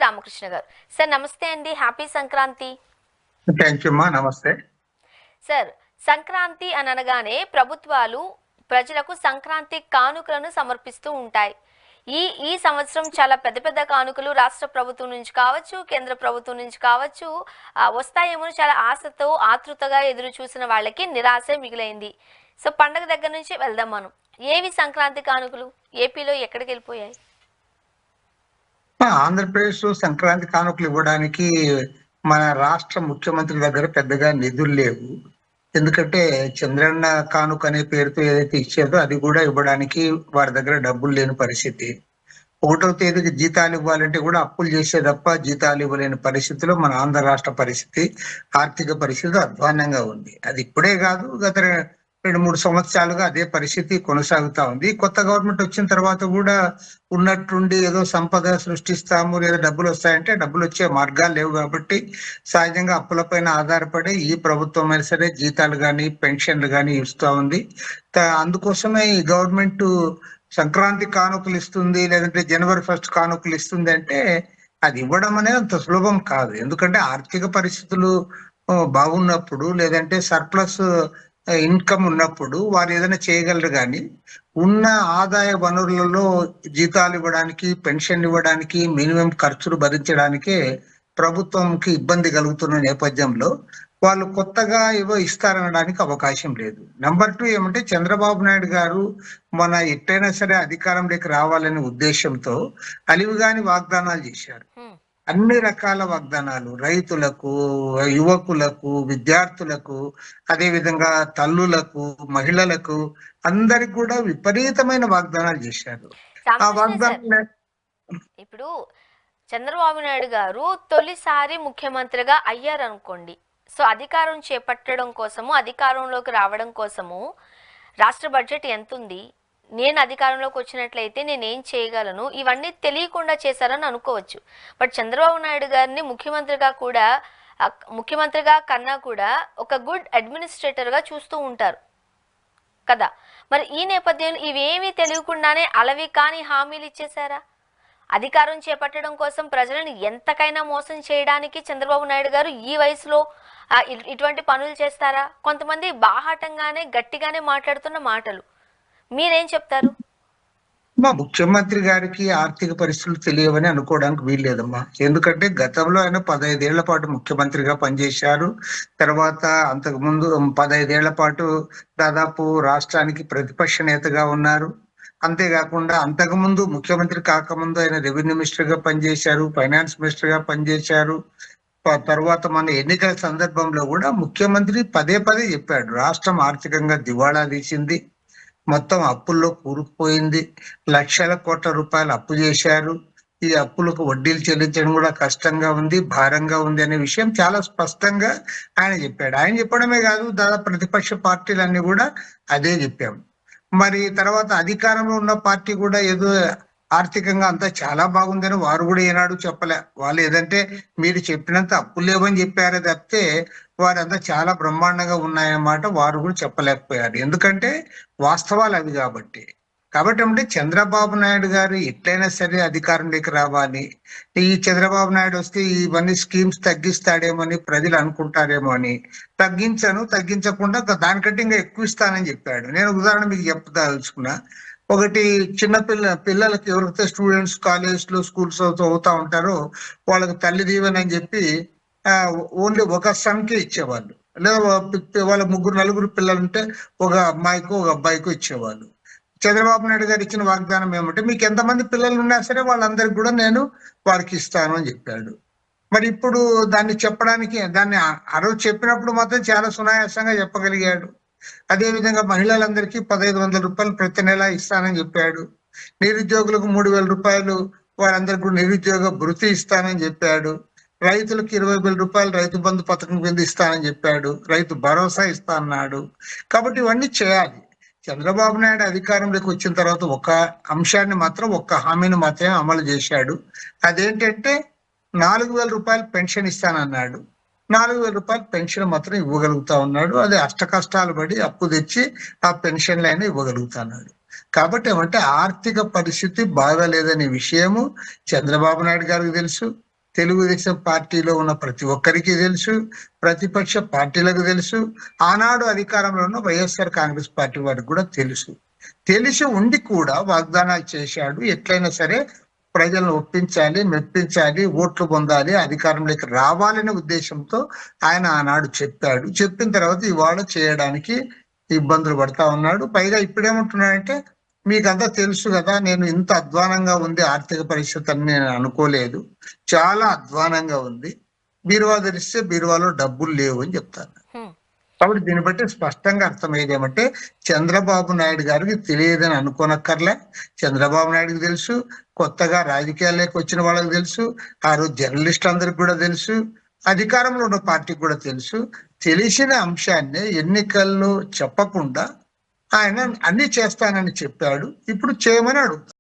రామకృష్ణ గారు. సార్ నమస్తే అండి, హ్యాపీ సంక్రాంతి. థ్యాంక్ యూ అమ్మా, నమస్తే. సార్, సంక్రాంతి అని అనగానే ప్రభుత్వాలు ప్రజలకు సంక్రాంతి కానుకలను సమర్పిస్తూ ఉంటాయి. ఈ ఈ సంవత్సరం చాలా పెద్ద పెద్ద కానుకలు రాష్ట్ర ప్రభుత్వం నుంచి కావచ్చు, కేంద్ర ప్రభుత్వం నుంచి కావచ్చు వస్తాయేమో చాలా ఆశతో ఆతృతగా ఎదురు చూసిన వాళ్ళకి నిరాశ మిగిలైంది. సో పండగ దగ్గర నుంచి వెళ్దాం మనం. ఏవి సంక్రాంతి కానుకలు? ఏపీలో ఎక్కడికి వెళ్ళిపోయాయి? ఆంధ్రప్రదేశ్ సంక్రాంతి కానుకలు ఇవ్వడానికి మన రాష్ట్ర ముఖ్యమంత్రి దగ్గర పెద్దగా నిధులు లేవు. ఎందుకంటే చంద్రన్న కానుక అనే పేరుతో ఏదైతే ఇచ్చారో అది కూడా ఇవ్వడానికి వారి దగ్గర డబ్బులు లేని పరిస్థితి. 1వ తేదీకి జీతాలు ఇవ్వాలంటే కూడా అప్పులు చేసే తప్ప జీతాలు ఇవ్వలేని పరిస్థితిలో మన ఆంధ్ర రాష్ట్ర పరిస్థితి, ఆర్థిక పరిస్థితి అధ్వాన్నంగా ఉంది. అది ఇప్పుడే కాదు, గత 2-3 సంవత్సరాలుగా అదే పరిస్థితి కొనసాగుతా ఉంది. కొత్త గవర్నమెంట్ వచ్చిన తర్వాత కూడా ఉన్నట్టుండి ఏదో సంపద సృష్టిస్తాము లేదా డబ్బులు వస్తాయంటే డబ్బులు వచ్చే మార్గాలు లేవు. కాబట్టి సహజంగా అప్పులపైన ఆధారపడి ఈ ప్రభుత్వం అయినా సరే జీతాలు కానీ పెన్షన్లు కానీ ఇస్తూ ఉంది. అందుకోసమే ఈ గవర్నమెంట్ సంక్రాంతి కానుకలు ఇస్తుంది, లేదంటే జనవరి 1 కానుకలు ఇస్తుంది అంటే అది ఇవ్వడం అనేది అంత సులభం కాదు. ఎందుకంటే ఆర్థిక పరిస్థితులు బాగున్నప్పుడు, లేదంటే సర్ప్లస్ ఇన్కమ్ ఉన్నప్పుడు వారు ఏదైనా చేయగలరు. కానీ ఉన్న ఆదాయ వనరులలో జీతాలు ఇవ్వడానికి, పెన్షన్ ఇవ్వడానికి, మినిమం ఖర్చులు భరించడానికే ప్రభుత్వంకి ఇబ్బంది కలుగుతున్న నేపథ్యంలో వాళ్ళు కొత్తగా ఏవో ఇస్తారనడానికి అవకాశం లేదు. నెంబర్ 2 ఏమంటే చంద్రబాబు నాయుడు గారు మన ఎట్టైనా సరే అధికారంలోకి రావాలనే ఉద్దేశంతో అలివిగాని వాగ్దానాలు చేశారు. అన్ని రకాల వాగ్దానాలు రైతులకు, యువకులకు, విద్యార్థులకు, అదే విధంగా తల్లులకు, మహిళలకు అందరికి కూడా విపరీతమైన వాగ్దానాలు చేశారు. ఆ వాగ్దానాలు ఇప్పుడు చంద్రబాబు నాయుడు గారు తొలిసారి ముఖ్యమంత్రిగా అయ్యారనుకోండి. సో అధికారం చేపట్టడం కోసము, అధికారంలోకి రావడం కోసము రాష్ట్ర బడ్జెట్ ఎంత ఉంది, నేను అధికారంలోకి వచ్చినట్లయితే నేనేం చేయగలను, ఇవన్నీ తెలియకుండా చేశారని అనుకోవచ్చు. బట్ చంద్రబాబు నాయుడు గారిని ముఖ్యమంత్రిగా కన్నా కూడా ఒక గుడ్ అడ్మినిస్ట్రేటర్గా చూస్తూ ఉంటారు కదా. మరి ఈ నేపథ్యంలో ఇవేమీ తెలియకుండానే అలవి కాని హామీలు ఇచ్చేశారా? అధికారం చేపట్టడం కోసం ప్రజలను ఎంతకైనా మోసం చేయడానికి చంద్రబాబు నాయుడు గారు ఈ వయసులో ఇటువంటి పనులు చేస్తారా? కొంతమంది బాహాటంగానే గట్టిగానే మాట్లాడుతున్న మాటలు, మీరేం చెప్తారు? మా ముఖ్యమంత్రి గారికి ఆర్థిక పరిస్థితులు తెలియవని అనుకోవడానికి వీల్లేదమ్మా. ఎందుకంటే గతంలో ఆయన 15 ఏళ్ల పాటు ముఖ్యమంత్రిగా పనిచేశారు. తర్వాత అంతకుముందు 15 ఏళ్ల పాటు దాదాపు రాష్ట్రానికి ప్రతిపక్ష నేతగా ఉన్నారు. అంతేకాకుండా అంతకుముందు ముఖ్యమంత్రి కాకముందు ఆయన రెవెన్యూ మినిస్టర్ గా పనిచేశారు, ఫైనాన్స్ మినిస్టర్ గా పనిచేశారు. తర్వాత మన ఎన్నికల సందర్భంలో కూడా ముఖ్యమంత్రి పదే పదే చెప్పాడు, రాష్ట్రం ఆర్థికంగా దివాళా తీసింది, మొత్తం అప్పుల్లో కూరుకుపోయింది, లక్షల కోట్ల రూపాయలు అప్పు చేశారు, ఈ అప్పులకు వడ్డీలు చెల్లించడం కూడా కష్టంగా ఉంది, భారంగా ఉంది అనే విషయం చాలా స్పష్టంగా ఆయన చెప్పాడు. ఆయన చెప్పడమే కాదు, దాదాపు ప్రతిపక్ష పార్టీలన్నీ కూడా అదే చెప్పాము. మరి తర్వాత అధికారంలో ఉన్న పార్టీ కూడా ఏదో ఆర్థికంగా అంతా చాలా బాగుందని వారు కూడా ఏనాడు చెప్పలే. వాళ్ళు ఏదంటే మీరు చెప్పినంత అప్పులు లేవని చెప్పారే తప్పితే వారంతా చాలా బ్రహ్మాండంగా ఉన్నాయన్నమాట వారు కూడా చెప్పలేకపోయారు. ఎందుకంటే వాస్తవాలు అవి కాబట్టి. అంటే చంద్రబాబు నాయుడు గారు ఎట్లయినా సరే అధికారంలోకి రావాలి, ఈ చంద్రబాబు నాయుడు వస్తే ఇవన్నీ స్కీమ్స్ తగ్గిస్తాడేమని ప్రజలు అనుకుంటారేమో అని తగ్గించకుండా దానికంటే ఇంకా ఎక్కువ ఇస్తానని చెప్పాడు. నేను ఉదాహరణ మీకు చెప్పదలుచుకున్నా. ఒకటి, పిల్లలకి ఎవరైతే స్టూడెంట్స్ కాలేజ్ లో స్కూల్స్ అవుతా ఉంటారో వాళ్ళకి తల్లి దీవెన అని చెప్పి ఓన్లీ ఒక సన్కే ఇచ్చేవాళ్ళు, లేదా వాళ్ళ 3-4 పిల్లలు ఉంటే ఒక అమ్మాయికో ఒక అబ్బాయికో ఇచ్చేవాళ్ళు. చంద్రబాబు నాయుడు గారు ఇచ్చిన వాగ్దానం ఏమంటే మీకు ఎంతమంది పిల్లలు ఉన్నా సరే వాళ్ళందరికీ కూడా నేను వారికి ఇస్తాను అని చెప్పాడు. మరి ఇప్పుడు దాన్ని చెప్పడానికి, దాన్ని ఆ రోజు చెప్పినప్పుడు మాత్రం చాలా సునాయాసంగా చెప్పగలిగాడు. అదే విధంగా మహిళలందరికీ 1500 రూపాయలు ప్రతి నెల ఇస్తానని చెప్పాడు. నిరుద్యోగులకు 3000 రూపాయలు వారందరికీ కూడా నిరుద్యోగ భృతి ఇస్తానని చెప్పాడు. రైతులకు 20,000 రూపాయలు రైతు బంధు పథకం కింద ఇస్తానని చెప్పాడు. రైతు భరోసా ఇస్తా అన్నాడు. కాబట్టి ఇవన్నీ చేయాలి. చంద్రబాబు నాయుడు అధికారంలోకి వచ్చిన తర్వాత ఒక అంశాన్ని మాత్రం, ఒక్క హామీని మాత్రమే అమలు చేశాడు. అదేంటంటే 4,000 రూపాయలు పెన్షన్ ఇస్తానన్నాడు. 4,000 రూపాయలు పెన్షన్ మాత్రం ఇవ్వగలుగుతా ఉన్నాడు. అది అష్ట కష్టాలు పడి అప్పు తెచ్చి ఆ పెన్షన్లు అయినా ఇవ్వగలుగుతున్నాడు. కాబట్టి ఆర్థిక పరిస్థితి బాగాలేదనే విషయము చంద్రబాబు నాయుడు గారికి తెలుసు, తెలుగుదేశం పార్టీలో ఉన్న ప్రతి ఒక్కరికి తెలుసు, ప్రతిపక్ష పార్టీలకు తెలుసు, ఆనాడు అధికారంలో ఉన్న వైఎస్ఆర్ కాంగ్రెస్ పార్టీ వారికి కూడా తెలుసు. తెలిసి ఉండి కూడా వాగ్దానాలు చేశాడు. ఎట్లయినా సరే ప్రజలను ఒప్పించాలి, మెప్పించాలి, ఓట్లు పొందాలి, అధికారంలోకి రావాలనే ఉద్దేశంతో ఆయన ఆనాడు చెప్పాడు. చెప్పిన తర్వాత ఇవాళ చేయడానికి ఇబ్బందులు పడతా ఉన్నాడు. పైగా ఇప్పుడేమంటున్నాడంటే, మీకంతా తెలుసు కదా, నేను ఇంత అధ్వానంగా ఉంది ఆర్థిక పరిస్థితి అని నేను అనుకోలేదు, చాలా అధ్వానంగా ఉంది, బీరువా తెరిస్తే బీరువాలో డబ్బులు లేవు అని చెప్తాను. కాబట్టి దీన్ని బట్టి స్పష్టంగా అర్థమయ్యేది ఏమంటే, చంద్రబాబు నాయుడు గారికి తెలియదని అనుకోనక్కర్లే. చంద్రబాబు నాయుడుకి తెలుసు, కొత్తగా రాజకీయాల్లోకి వచ్చిన వాళ్ళకి తెలుసు, ఆ రోజు జర్నలిస్ట్ అందరికి కూడా తెలుసు, అధికారంలో ఉన్న పార్టీకి కూడా తెలుసు. తెలిసిన అంశాన్ని ఎన్నికల్లో చెప్పకుండా ఆయన అన్ని చేస్తానని చెప్పాడు. ఇప్పుడు చేయమని అడుగుతాడు.